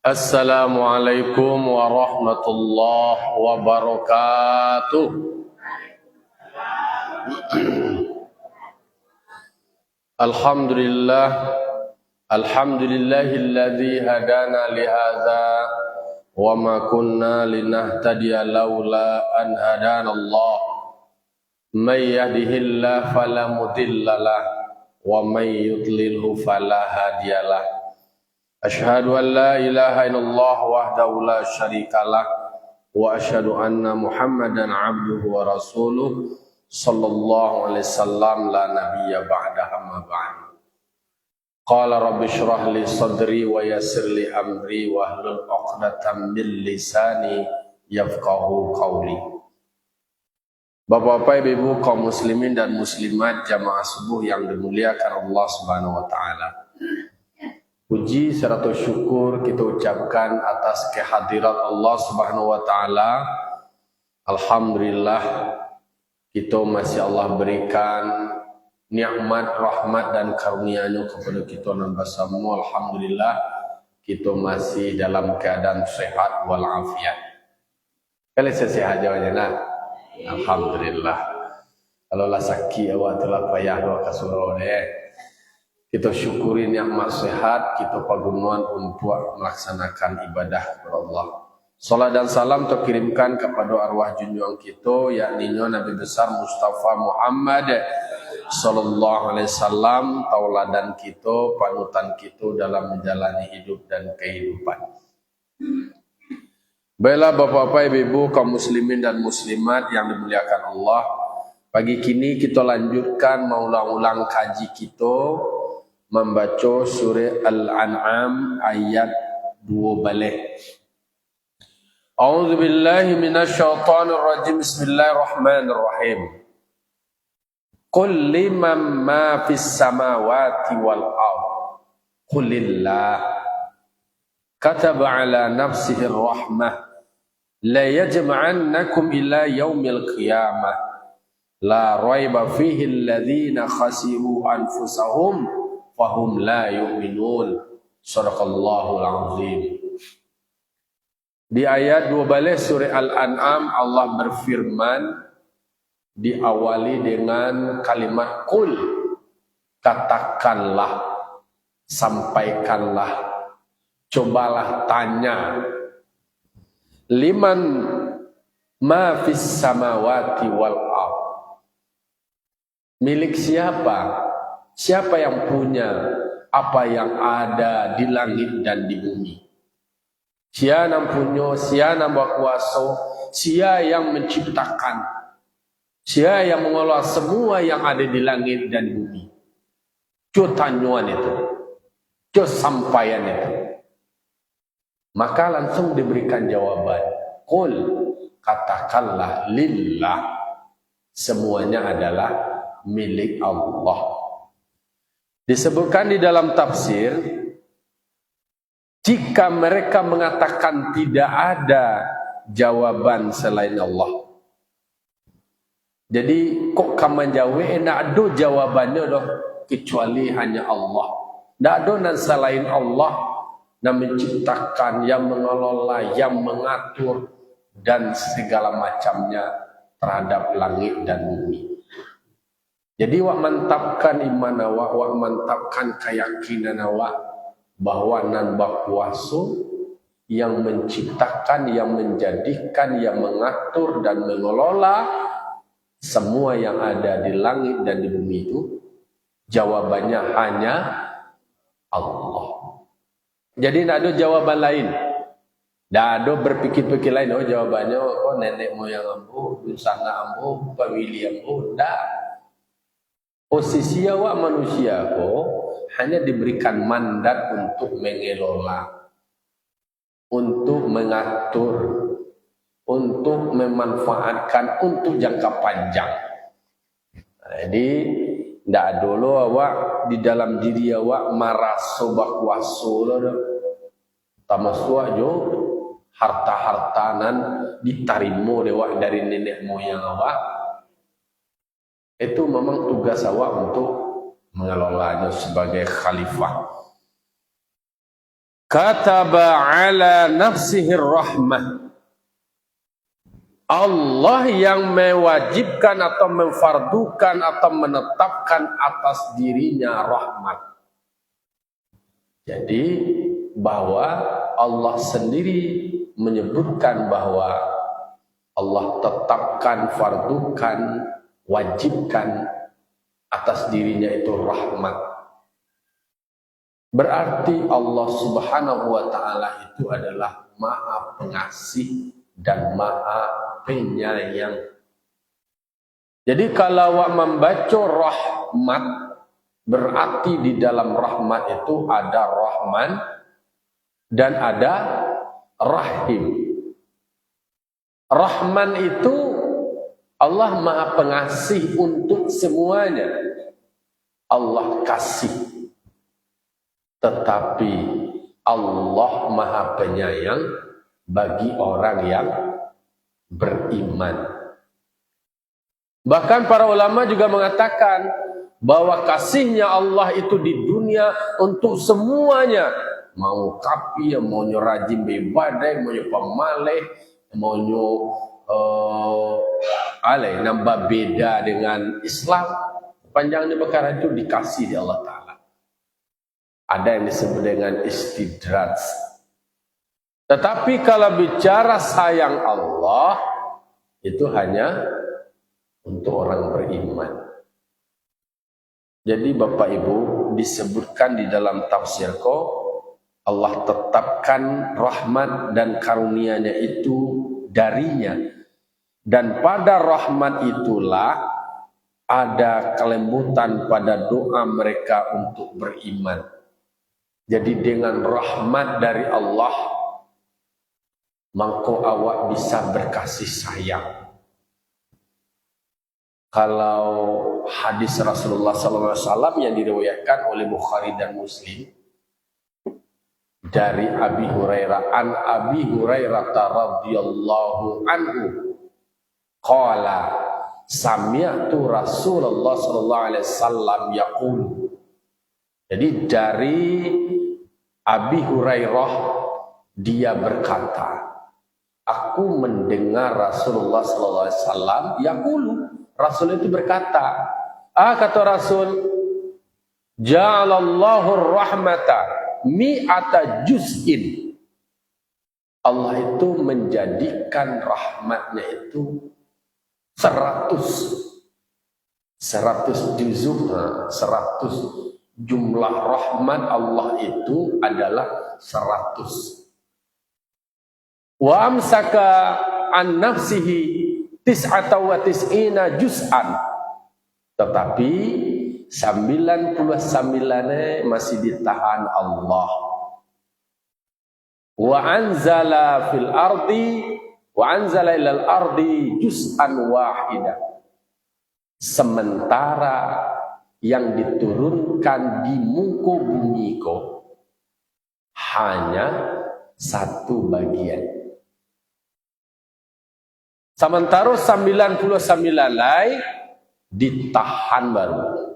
Assalamualaikum warahmatullahi wabarakatuh. Alhamdulillahilladzi hadana lihadza wa ma kunna linahtadiya laula an hadanallah. May yahdihillahu fala mudhillalah wa may yudlilhu fala hadiyalah. Asyhadu an la ilaha illallah wahdahu la syarikalah wa asyhadu anna Muhammadan abduhu wa rasuluh sallallahu alaihi wasallam la nabiyya ba'dahu amma ba'd. Qala rabbi shrah li sadri wa yassir li amri wa hlul 'uqdatam min lisani yafqahu qawli. Bapak-bapak, ibu-ibu kaum muslimin dan muslimat jamaah subuh yang dimuliakan Allah Subhanahu wa taala. Puji serta syukur kita ucapkan atas kehadirat Allah Subhanahu wa taala. Alhamdulillah kita masih Allah berikan nikmat, rahmat dan karunia-Nya kepada kita nambah semua. Alhamdulillah kita masih dalam keadaan sehat walafiat. Kalau sehat jawabnya nah. Alhamdulillah. Kalau lah sakit awak telah payah doa kasuro deh. Kita syukuri nikmat sehat, kita pagungan untuk melaksanakan ibadah kepada Allah. Salat dan salam terkirimkan kepada arwah junjungan kita, yakni Nabi besar Mustafa Muhammad sallallahu alaihi wasallam, tauladan kita, panutan kita dalam menjalani hidup dan kehidupan. Baiklah bapak-bapak, ibu-ibu, kaum muslimin dan muslimat yang dimuliakan Allah. Pagi kini kita lanjutkan mengulang-ulang kaji kita membaca surah Al-An'am ayat 12. A'udzu billahi minasyaitonir rajim. Bismillahirrahmanirrahim. Qul liman ma fis samawati wal ard. Qulillah. Kataba ala nafsihi rahmah. La yajma'annakum ila yaumil qiyamah. La raiba fihi alladhina khasiru anfusahum fahum la yu'minun. Shadaqallahul azim. Di ayat 12 surah Al-An'am Allah berfirman, diawali dengan kalimat qul, katakanlah, sampaikanlah, cobalah tanya, liman ma fis samawati wal ard, milik siapa? Siapa yang punya apa yang ada di langit dan di bumi? Sia yang punya, sia yang berkuasa, sia yang menciptakan, sia yang mengelola semua yang ada di langit dan bumi. Coba tanyaan itu, coba sampaian itu. Maka langsung diberikan jawaban. Qul, katakanlah, lillah, semuanya adalah milik Allah. Disebutkan di dalam tafsir, jika mereka mengatakan tidak ada jawaban selain Allah. Jadi kok kamu jawab, tidak ada jawabannya doh kecuali hanya Allah. Tidak ada dan selain Allah yang menciptakan, yang mengelola, yang mengatur dan segala macamnya terhadap langit dan bumi. Jadi wak mantapkan iman awak, wak mantapkan keyakinan awak bahwa nan kuasa yang menciptakan, yang menjadikan, yang mengatur dan mengelola semua yang ada di langit dan di bumi itu, jawabannya hanya Allah. Jadi tidak ada jawaban lain. Tidak ada berpikir-pikir lain. Oh jawabannya oh nenek moyang ambu, sana ambu, pemilih ambu. Tidak. Posisi awak manusia hanya diberikan mandat untuk mengelola, untuk mengatur, untuk memanfaatkan untuk jangka panjang. Jadi tidak dulu awak di dalam diri awak marah sobah kuasa lah. Tamasua jo harta-hartanan ditarimo lewat dari nenek moyang awak. Itu memang tugas awak untuk mengelolanya sebagai khalifah. Kataba ala nafsihi rahmah. Allah yang mewajibkan atau memfardukan atau menetapkan atas dirinya rahmat. Jadi bahwa Allah sendiri menyebutkan bahwa Allah tetapkan, fardukan, wajibkan atas dirinya itu rahmat. Berarti Allah Subhanahu wa ta'ala itu adalah Maha Pengasih dan Maha Penyayang. Jadi kalau membaca rahmat, berarti di dalam rahmat itu ada Rahman dan ada Rahim. Rahman itu Allah Maha Pengasih untuk semuanya. Allah kasih. Tetapi Allah Maha Penyayang bagi orang yang beriman. Bahkan para ulama juga mengatakan bahwa kasihnya Allah itu di dunia untuk semuanya. Mau kapi, mau rajin beribadah, mau pamaleh, mau nambah beda dengan Islam. Panjangnya perkara itu dikasih di Allah Ta'ala. Ada yang disebut dengan istidraj. Tetapi kalau bicara sayang Allah, itu hanya untuk orang beriman. Jadi Bapak Ibu, disebutkan di dalam tafsirku, Allah tetapkan rahmat dan karunia-Nya itu darinya. Dan pada rahmat itulah ada kelembutan pada doa mereka untuk beriman. Jadi dengan rahmat dari Allah, maka awak bisa berkasih sayang. Kalau hadis Rasulullah SAW yang diriwayatkan oleh Bukhari dan Muslim dari Abi Hurairah, an Abi Hurairah radhiyallahu anhu qala sami'tu Rasulullah sallallahu alaihi wasallam yaqul. Jadi dari Abi Hurairah, dia berkata, aku mendengar Rasulullah sallallahu alaihi wasallam yaqulu, Rasul itu berkata, kata Rasul, ja'alallahu rahmata mi'ata juz'in. Allah itu menjadikan rahmatnya itu 100 juzuk, 100 jumlah rahmat Allah itu adalah 100. Wa amsaka an nafsihi tis'ata wa tis'ina juz'an. Tetapi 99 masih ditahan Allah. Wa anzala fil ardi wa anzala ilal ardi juz'an wahidah. Sementara yang diturunkan di muka bumi ko hanya 1 bagian. Sementara 99 lain ditahan baru.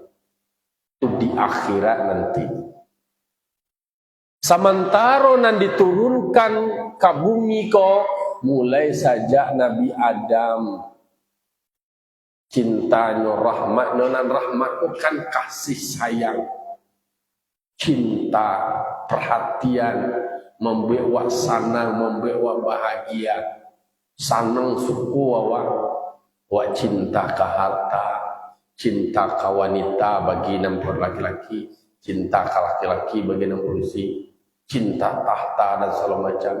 Itu di akhirat nanti. Sementara yang diturunkan ke bumi ko mulai saja Nabi Adam. Cintanya rahmat, nonan rahmat itu kan kasih sayang, cinta, perhatian, membawa senang, membawa bahagia, senang suku wa cinta ke harta, cinta ke wanita bagi nampur laki-laki, cinta ke laki-laki bagi nampur si, cinta tahta dan segala macam,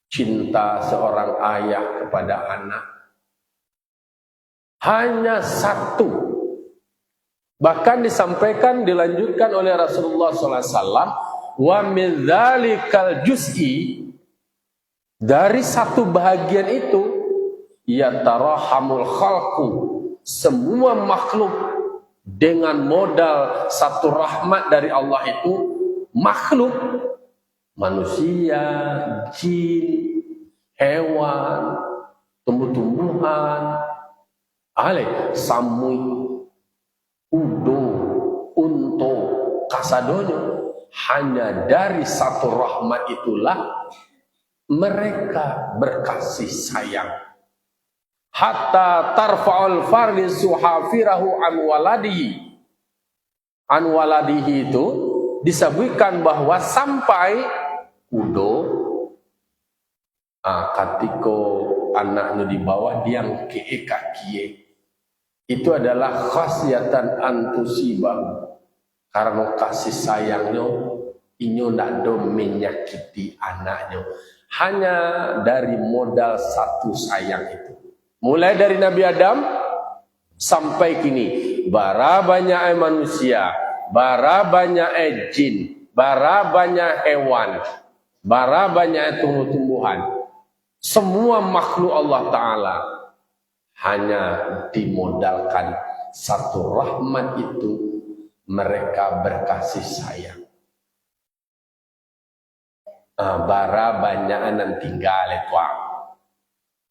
cinta seorang ayah kepada anak. Hanya 1. Bahkan disampaikan, dilanjutkan oleh Rasulullah SAW, wa min dzalikal juz'i, dari 1 bahagian itu, yatarahamul khalqu, semua makhluk dengan modal 1 rahmat dari Allah itu, makhluk, manusia, jin, hewan, tumbuh-tumbuhan, samui, udo, kasadonyo hanya dari satu rahmat itulah mereka berkasih sayang. Hatta tarfa'ul farisu hafirahu an waladihi itu disebutkan bahwa sampai udo ketika anaknya dibawa dia ke kaki itu adalah khasiatan antusibah karena kasih sayangnya inyo ndak do menyakiti anaknya hanya dari modal satu sayang itu. Mulai dari Nabi Adam sampai kini, bara banyak manusia, bara banyak jin, bara banyak hewan, bara banyak tumbuh-tumbuhan. Semua makhluk Allah Ta'ala hanya dimodalkan satu rahmat itu, mereka berkasih sayang. Bara banyak nan tinggal itu.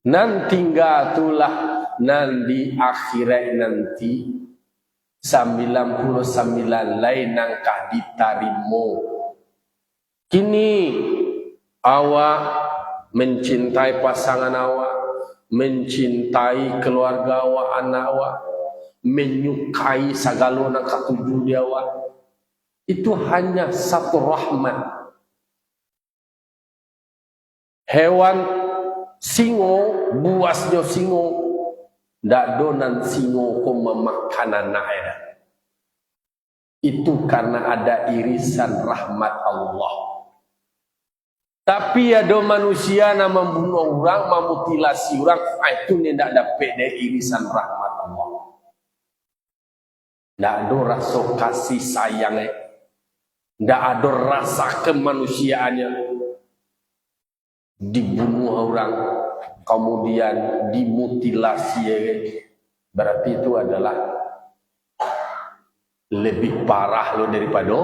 Nan tinggal itulah nan di akhirat nanti 99 lain nangkah ditarimo. Kini awak mencintai pasangan awak, mencintai keluarga awak, anak awak, menyukai segala nak katuju dia awak. Itu hanya satu rahmat. Hewan singo, buasnya singo, ndak donan singo ko memakan anaknya. Itu karena ada irisan rahmat Allah. Tapi ada manusia yang membunuh orang, memutilasi orang, itu tidak dapat dari irisan rahmat Allah. Tidak ada rasa kasih sayangnya, tidak ada rasa kemanusiaannya. Dibunuh orang, kemudian dimutilasi, berarti itu adalah lebih parah loh daripada.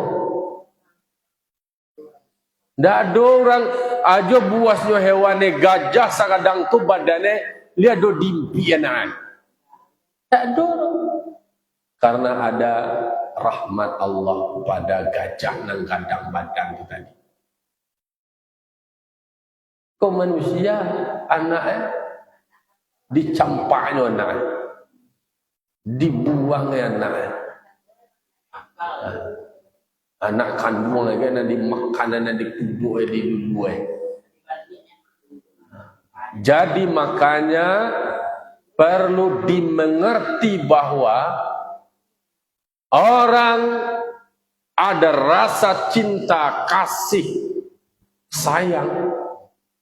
Tidak ada orang aja buasnya hewannya gajah sakadang tu badannya lihat do dimpianan. Tidak ada orang. Karena ada rahmat Allah pada gajah nang kadang badan itu tadi. Kau manusia anaknya dicampaknya anaknya, dibuangnya anaknya. Anak kandung lagi nanti makanan di kubur di dulu. Jadi makanya perlu dimengerti bahwa orang ada rasa cinta kasih sayang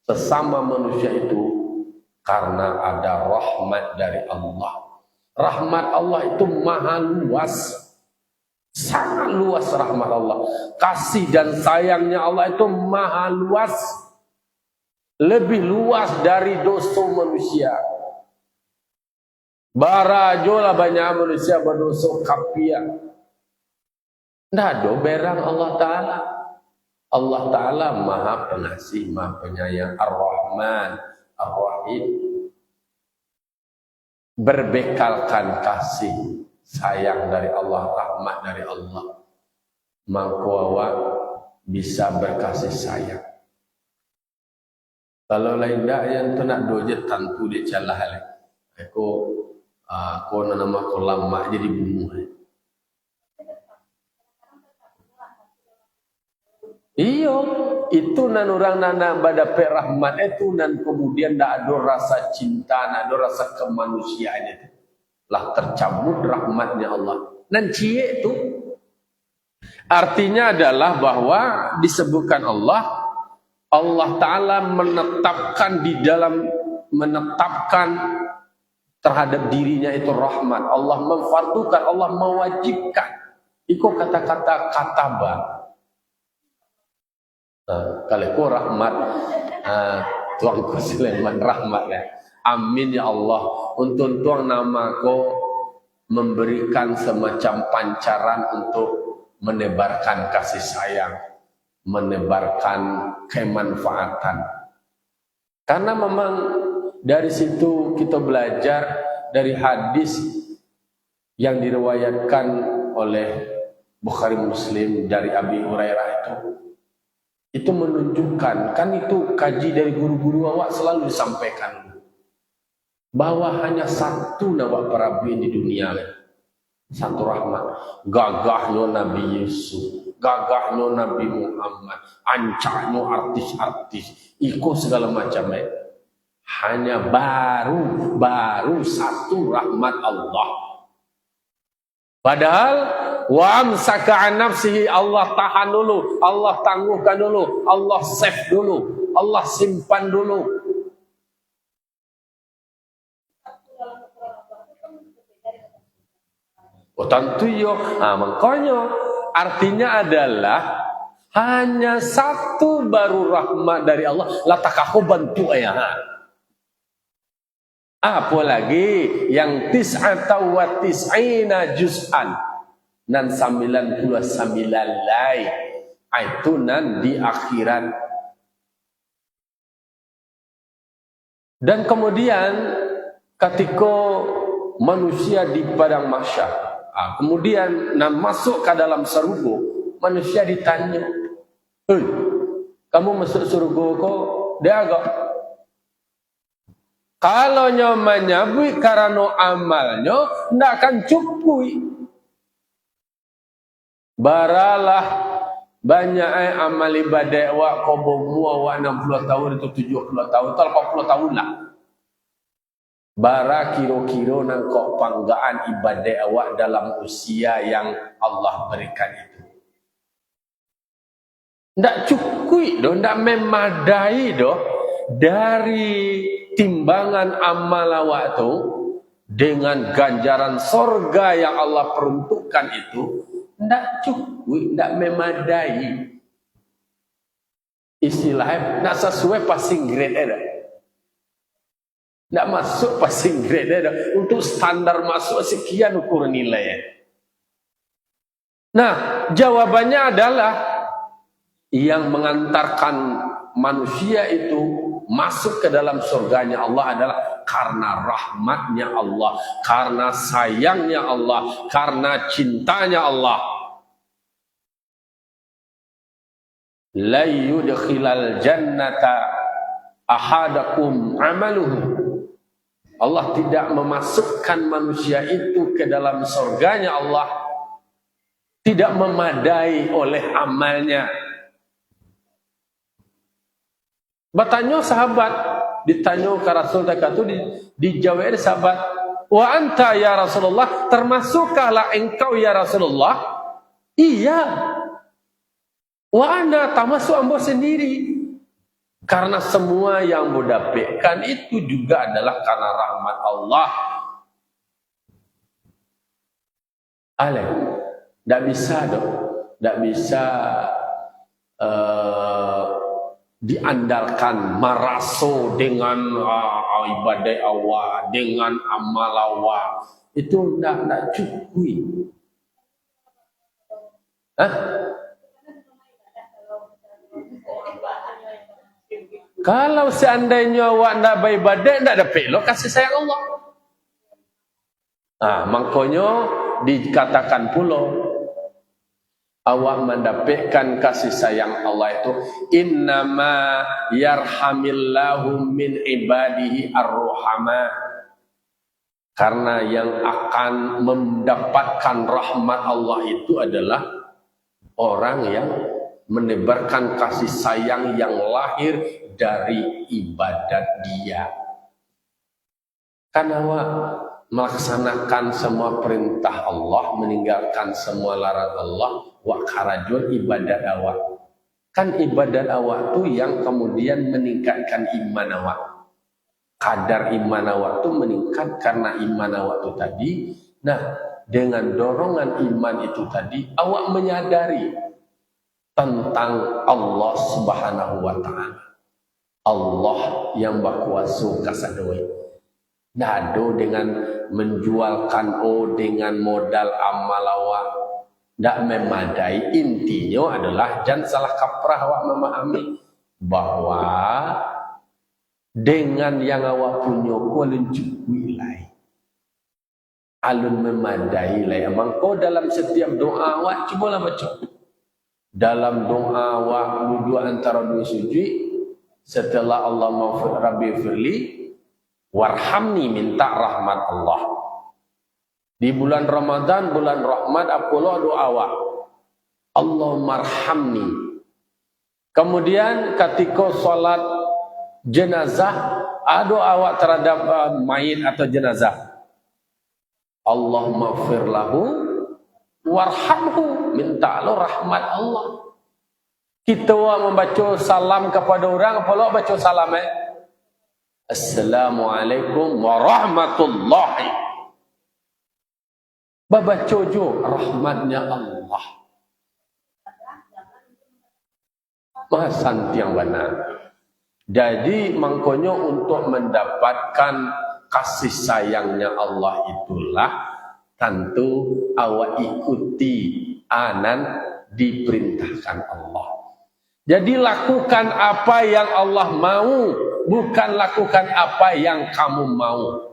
sesama manusia itu karena ada rahmat dari Allah. Rahmat Allah itu maha luas. Sangat luas rahmat Allah. Kasih dan sayangnya Allah itu maha luas. Lebih luas dari dosa manusia. Barajolah banyak manusia berdosa kapia. Tidak ada berang Allah Ta'ala. Allah Ta'ala maha pengasih, maha penyayang, Ar-Rahman, Ar-Rahim. Berbekalkan kasih sayang dari Allah, rahmat dari Allah, maka bisa berkasih sayang. Kalau lain tak yang tu nak dojet tentu dia calah leh. Aku nama aku lama jadi bunuh. Iyo, itu nan orang nana pada rahmat itu nan kemudian tak ada rasa cinta, tak ada rasa kemanusiaan itu. Lah tercabut rahmatnya Allah. Nan cie itu artinya adalah bahwa disebutkan Allah Ta'ala menetapkan di dalam menetapkan terhadap dirinya itu rahmat. Allah memfardukan, Allah mewajibkan. Itu kata-kata kataba. Kalau ku rahmat tuangku Sulaiman rahmat ya. Amin ya Allah. Untuk tuang nama ko memberikan semacam pancaran untuk menebarkan kasih sayang, menebarkan kemanfaatan. Karena memang dari situ kita belajar dari hadis yang diriwayatkan oleh Bukhari Muslim dari Abi Hurairah itu menunjukkan, kan itu kaji dari guru-guru awak selalu disampaikan bahwa hanya satu nawak perabi di dunia, satu rahmat, gagahnya Nabi Yesus, gagahnya Nabi Muhammad, ancaknya artis-artis, ikut segala macam. Hanya baru satu rahmat Allah. Padahal wa amsaka an nafsihi, Allah tahan dulu, Allah tangguhkan dulu, Allah save dulu, Allah simpan dulu. Oh tentu yo, makanya artinya adalah hanya satu baru rahmat dari Allah, latakahu bantu ya. Apalagi yang tis'ata wa tis'ina juz'an dan 99 lai itu nan di akhirat. Dan kemudian ketika manusia di padang mahsyar, kemudian masuk ke dalam surga, manusia ditanya, kamu masuk surga kok? Dia agak, kalau nyamanya bui karena amalnya tidak akan cukup. Baralah banyak amal ibadah awak kobomu awak 60 tahun itu 70 tahun atau 80 tahun lah. Bara kiro-kiro nangkok panggaan ibadah awak dalam usia yang Allah berikan itu. Tidak cukup doh, tidak memadai doh dari timbangan amal awak itu dengan ganjaran sorga yang Allah peruntukkan itu tidak cukup, tidak memadai. Istilahnya tidak sesuai passing grade ada. Tidak masuk passing grade ada. Untuk standar masuk sekian ukur nilai. Nah, jawabannya adalah yang mengantarkan manusia itu masuk ke dalam surganya Allah adalah karena rahmatnya Allah, karena sayangnya Allah, karena cintanya Allah. La yudkhilal jannata ahadakum amaluhu. Allah tidak memasukkan manusia itu ke dalam surganya Allah tidak memadai oleh amalnya. Bertanya sahabat, ditanya ke Rasul itu dijawab sahabat, wa anta ya Rasulullah, termasukkahlah engkau ya Rasulullah? Iya. Wa ana termasuk ambo sendiri. Karena semua yang mendapatkan itu juga adalah karena rahmat Allah. Tidak bisa dong, tidak bisa diandalkan maraso dengan ibadah awak, dengan amal awak. Itu tidak cukup. Kalau seandainya awak tidak beribadah, tidak dapat lo kasih sayang Allah. Makanya dikatakan pula awak mendapatkan kasih sayang Allah itu innama yarhamillahu min ibadihi ar-ruhama. Karena yang akan mendapatkan rahmat Allah itu adalah orang yang menebarkan kasih sayang yang lahir dari ibadat dia. Karena awak melaksanakan semua perintah Allah, meninggalkan semua larangan Allah, wa karajul ibadat awak. Kan ibadat awak itu yang kemudian meningkatkan iman awak. Kadar iman awak itu meningkat karena iman awak itu tadi. Nah, dengan dorongan iman itu tadi, awak menyadari tentang Allah Subhanahu wa ta'ala. Allah yang berkuasa kasadoi. Nado dengan menjualkan dengan modal amal awak tidak memadai. Intinya adalah jangan salah kaprah awak memahami bahwa dengan yang awak punya kualin cukup. alun memadai lah. Mangko dalam setiap doa awak cubalah baca. Dalam doa awak duduk antara dua sujud, setelah Allah maghfir Rabbi firli warhamni, minta rahmat Allah. Di bulan Ramadan, bulan rahmat, apalah doa awak, Allahumma arhamni. Kemudian ketika salat jenazah, doa awak terhadap mayit atau jenazah, Allahumma ighfir lahu warhamhu, minta Allah rahmat Allah. Kita membaca salam kepada orang, apa lo baca salam Assalamualaikum warahmatullahi. Baca jo rahmatnya Allah. Maha santiang benar. Jadi mangkonyo untuk mendapatkan kasih sayangnya Allah itulah tentu awak ikuti anan diperintahkan Allah. Jadi lakukan apa yang Allah mau, bukan lakukan apa yang kamu mau.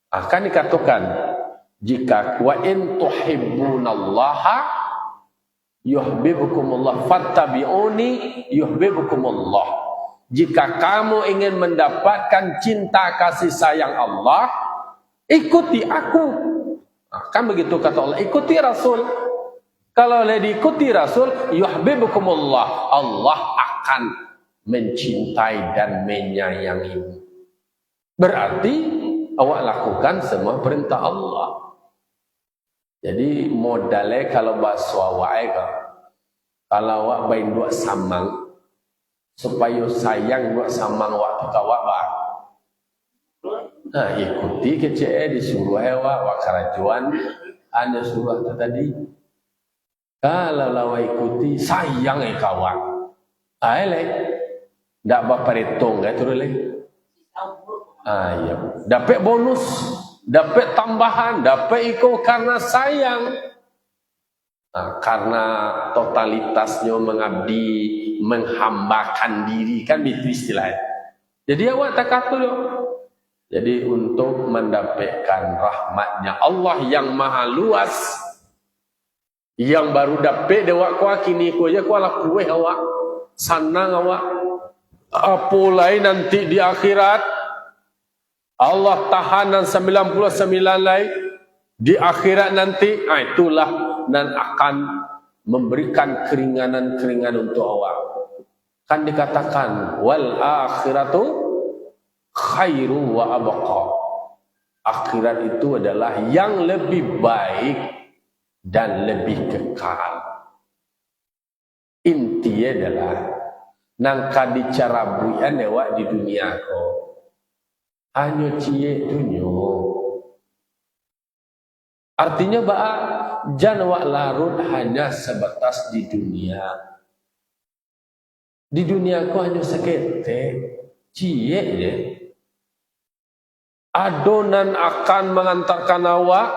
Akan dikatakan jika wa in tuhibbunallaha yuhibbukumullah fattabi'uni yuhibbukumullah. Jika kamu ingin mendapatkan cinta kasih sayang Allah, ikuti aku. Kan begitu kata Allah, ikuti Rasul. Kalau diikuti Rasul, yuhibbukumullah, Allah akan mencintai dan menyayangimu. Berarti awak lakukan semua perintah Allah. Jadi modalnya kalau bahasa awak kalau awak bain dua samang supaya sayang dua samang waktu kawak bah. Nah, ikuti kecil disuruh awak kerajuan anda suruh tadi. Kalau lawa ikuti sayang kawan. Ndak apa perhitung tu le. Ya. Dapat bonus, dapat tambahan, dapat ikut karena sayang. Karena totalitasnya mengabdi, menghambakan diri, kan itu istilahnya. Jadi awak tak kata loh. Jadi untuk mendapatkan rahmatnya Allah yang maha luas, yang baru dapat dewak kuah kini kuah kuah kue awak sanang awak apa lain nanti di akhirat Allah tahanan 99 lain di akhirat nanti, itulah dan akan memberikan keringanan-keringanan untuk awak. Kan dikatakan wal akhiratu khairu wa abqa. Akhirat itu adalah yang lebih baik dan lebih kekal. Intinya adalah nangka dicara buian awak di dunia ko hanya cie dunyo. Artinya bahwa jangan larut hanya sebatas di dunia. Di dunia ko hanya sekete cie je. Adonan akan mengantarkan awak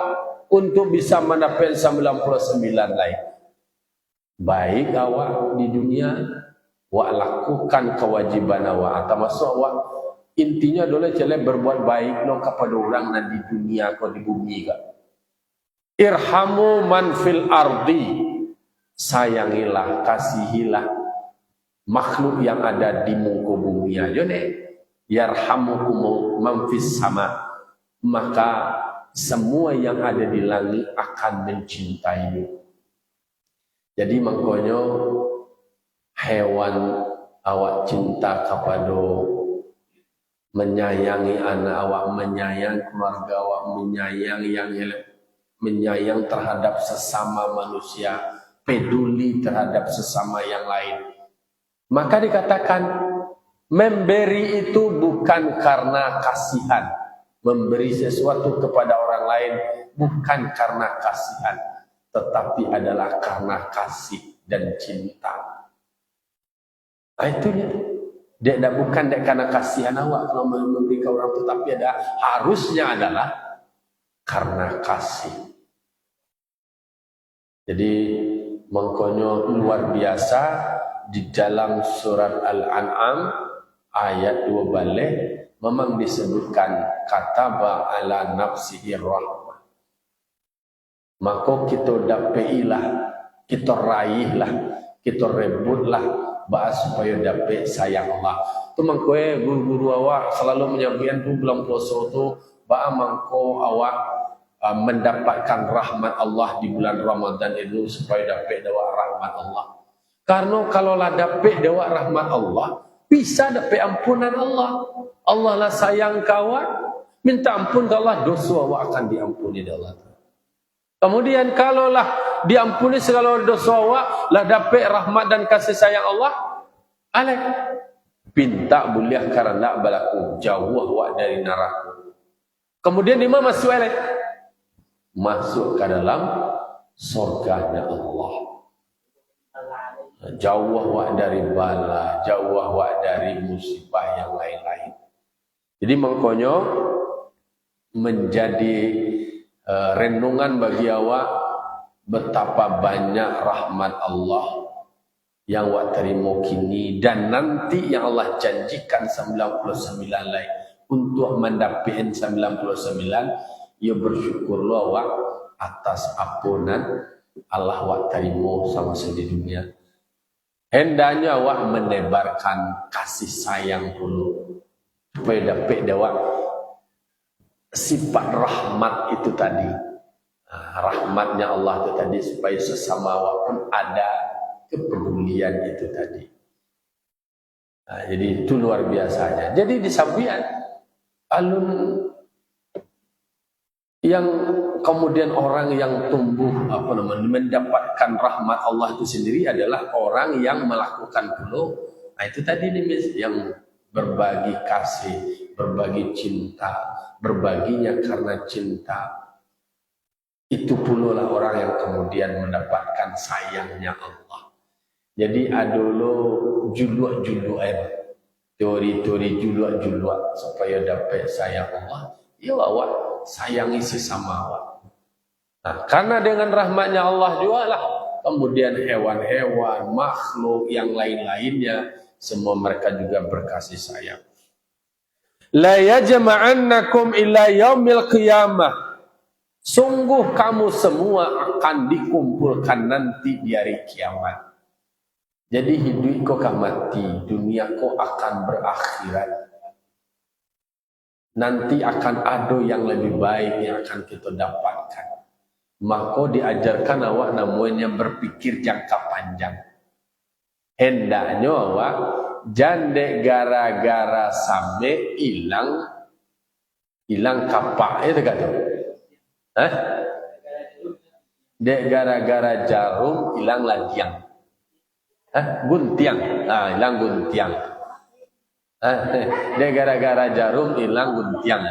untuk bisa mendapat 99 lain. Baik awak di dunia, awak lakukan kewajiban awak. Atau masuk awak, intinya adalah cara berbuat baik no kepada orang dan di dunia kau di bumi kak. Irhamu man fil ardi. Sayangilah, kasihilah makhluk yang ada di muka bumi aja nih. Yarhamukum man fis sama. Maka semua yang ada di langit akan mencintaimu. Jadi makanya hewan awak cinta kepada, menyayangi anak awak, menyayang keluarga awak, menyayang terhadap sesama manusia, peduli terhadap sesama yang lain. Maka dikatakan memberi itu bukan karena kasihan. Memberi sesuatu kepada orang lain bukan karena kasihan, tetapi adalah karena kasih dan cinta. Itu dia bukan karena kasihan awak kalau memberi ke orang, tetapi harusnya adalah karena kasih. Jadi mengkonyo luar biasa di dalam surat Al-An'am ayat 2 balik memang disebutkan kataba ala nafsihi rahmah. Maka kita dapailah, kita raihlah, kita rebutlah bahas supaya dapat sayang Allah. Tu mangko guru-guru awak selalu menyampaikan tu bulan puasa tu ba mangko awak mendapatkan rahmat Allah di bulan Ramadan itu supaya dapat dapat rahmat Allah. Karena kalau lah dapat dapat rahmat Allah, bisa dapat ampunan Allah. Allah lah sayang kawan, minta ampun ke Allah, dosa awak akan diampuni oleh Allah. Kemudian kalaulah diampuni segala dosa awak, lah dapat rahmat dan kasih sayang Allah, alek pinta boleh karena balaku jauh awak dari neraka. Kemudian di mana masuk alek? Masuk ke dalam surganya Allah. Jauh awak dari bala, jauh awak dari musibah yang lain-lain. Jadi makanya menjadi renungan bagi awak betapa banyak rahmat Allah yang awak terima kini dan nanti yang Allah janjikan 99 lain untuk mendapatkan 99. Ya bersyukurlah awak atas ampunan Allah awak terima sama di dunia. Hendaknya awak menebarkan kasih sayang dulu supaya dapat awak sifat rahmat itu tadi. Rahmatnya Allah itu tadi supaya sesama awak pun ada kepedulian itu tadi. Jadi itu luar biasanya. Jadi di samping alun yang kemudian orang yang tumbuh mendapatkan rahmat Allah itu sendiri adalah orang yang melakukan dulu. Nah itu tadi nih yang berbagi kasih, berbagi cinta, berbaginya karena cinta. Itu pula lah orang yang kemudian mendapatkan sayangnya Allah. Jadi adolo juluk-julukan, teori-teori juluk-juluk supaya dapat sayang Allah. Ya awak sayangi sesama awak. Nah, karena dengan rahmatnya Allah juga lah kemudian hewan-hewan, makhluk yang lain-lainnya semua mereka juga berkasih sayang. La yajma'annakum ila yaumil qiyamah. Sungguh kamu semua akan dikumpulkan nanti di hari kiamat. Jadi hidup kau akan mati, dunia kau akan berakhirat. Nanti akan ada yang lebih baik yang akan kita dapatkan. Maka diajarkan awak namanya berpikir jangka panjang. Hendaknya awak jande gara-gara sampai hilang kapak itu kata. Dek gara-gara jarum hilang ladiang. Guntiang. Hilang guntiang. Dek gara-gara jarum hilang guntiang.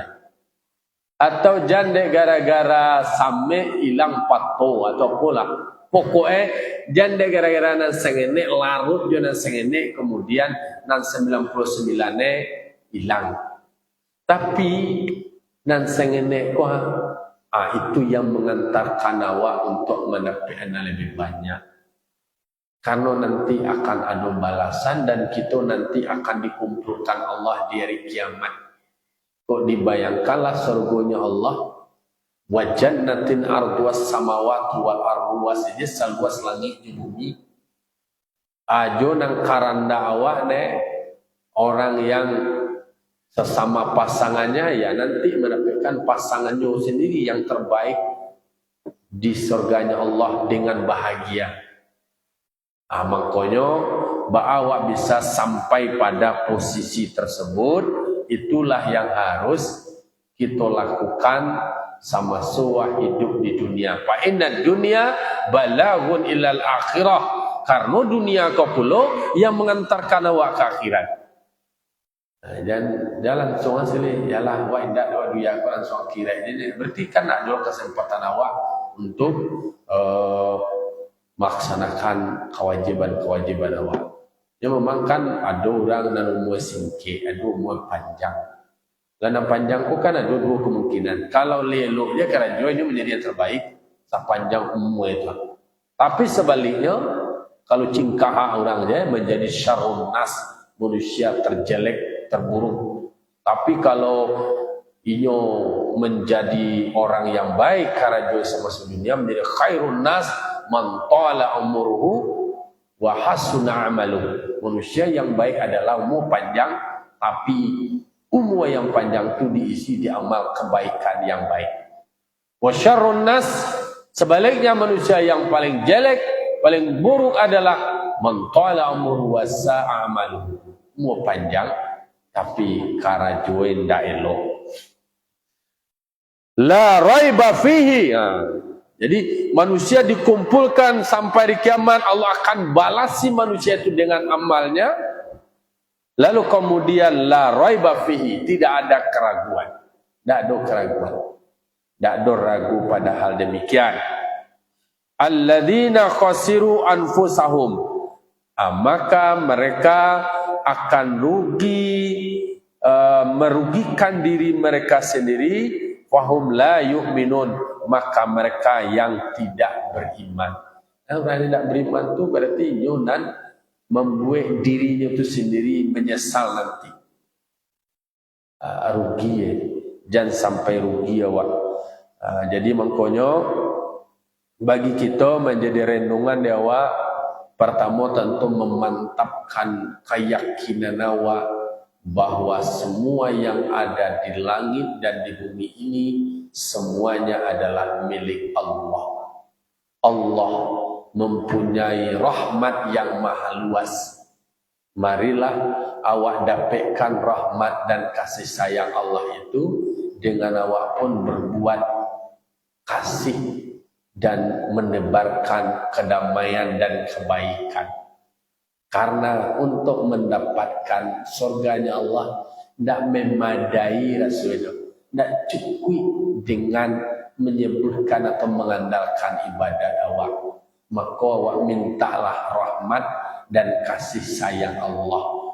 Atau jande gara-gara same hilang pato atau pula. Pokoknya jande gara-gara nan sengene larut jo nan sengene kemudian nan 99 hilang. Tapi nan sengene itu yang mengantarkan awak untuk mendapatkan lebih banyak. Karena nanti akan ada balasan dan kita nanti akan dikumpulkan Allah di hari kiamat. Kok dibayangkanlah surganya Allah. Wa jannatin arduas samawati wal ardu wasijis salwas langit di bumi. Ajo nang karanda awak orang yang sesama pasangannya ya nanti mendapatkan pasangannya sendiri yang terbaik di surganya Allah dengan bahagia. Makanya bahwa bisa sampai pada posisi tersebut, itulah yang harus kita lakukan sama suah hidup di dunia. Fa inna dunya balaghun ilal akhirah. Karena dunia kau pula yang mengantarkan awak ke akhirat. Dan jalan soal sini ialah wa indak dua dunia kau langsung akhirat. Jadi berarti kan ada kesempatan awak untuk melaksanakan kewajiban-kewajiban awak. Ya memang kan ada orang yang umur singkit, ada umur panjang. Dan panjang itu kan ada dua kemungkinan. Kalau lelok dia kerana ini menjadi yang terbaik sepanjang umur itu. Tapi sebaliknya, kalau cingkah orang dia menjadi syarrun nas, manusia terjelek, terburuk. Tapi kalau inyo menjadi orang yang baik karajo semasa dunia, menjadi khairun nas man tala umruhu wa hasuna amaluhu. Manusia yang baik adalah umur panjang, tapi umur yang panjang itu diisi di amal kebaikan yang baik. Wa syarrun nas, sebaliknya manusia yang paling jelek, paling buruk adalah man tala umruhu wa sa'a amaluhu. Umur panjang tapi karajoin ndak elok. La raiba fihi. Jadi manusia dikumpulkan sampai di kiamat, Allah akan balasi manusia itu dengan amalnya. Lalu kemudian la raiba fihi, tidak ada keraguan. Tidak ada keraguan. Tidak ada ragu pada hal demikian. Alladzina khasiru anfusahum. Maka mereka akan merugikan diri mereka sendiri. Fahum la yu'minun, maka mereka yang tidak beriman. Orang yang tidak beriman itu berarti Yunan membuat dirinya itu sendiri menyesal nanti. Rugi ya. Jangan sampai rugi ya wak. Jadi makanya bagi kita menjadi renungan ya wak, pertama tentu memantapkan keyakinan awak bahwa semua yang ada di langit dan di bumi ini semuanya adalah milik Allah. Allah mempunyai rahmat yang maha luas. Marilah awak dapatkan rahmat dan kasih sayang Allah itu dengan awak pun berbuat kasih dan menebarkan kedamaian dan kebaikan. Karena untuk mendapatkan surganya Allah tidak memadai Rasulullah, tidak cukup dengan menyebutkan atau mengandalkan ibadah awak. Maka awak mintalah rahmat dan kasih sayang Allah.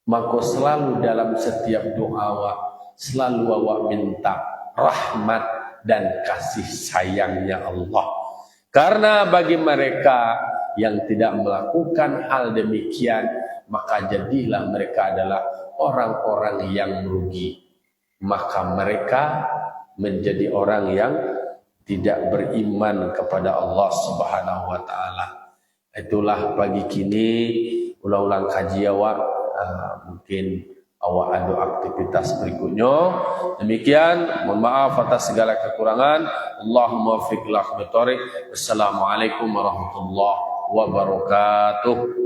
Maka selalu dalam setiap doa awak, selalu awak minta rahmat dan kasih sayangnya Allah. Karena bagi mereka yang tidak melakukan hal demikian, maka jadilah mereka adalah orang-orang yang merugi. Maka mereka menjadi orang yang tidak beriman kepada Allah Subhanahu wa taala. Itulah pagi kini ulang-ulang kaji awak, mungkin awak ada aktivitas berikutnya. Demikian, mohon maaf atas segala kekurangan. Allahumma fiqh lah. Wassalamualaikum warahmatullahi wabarakatuh.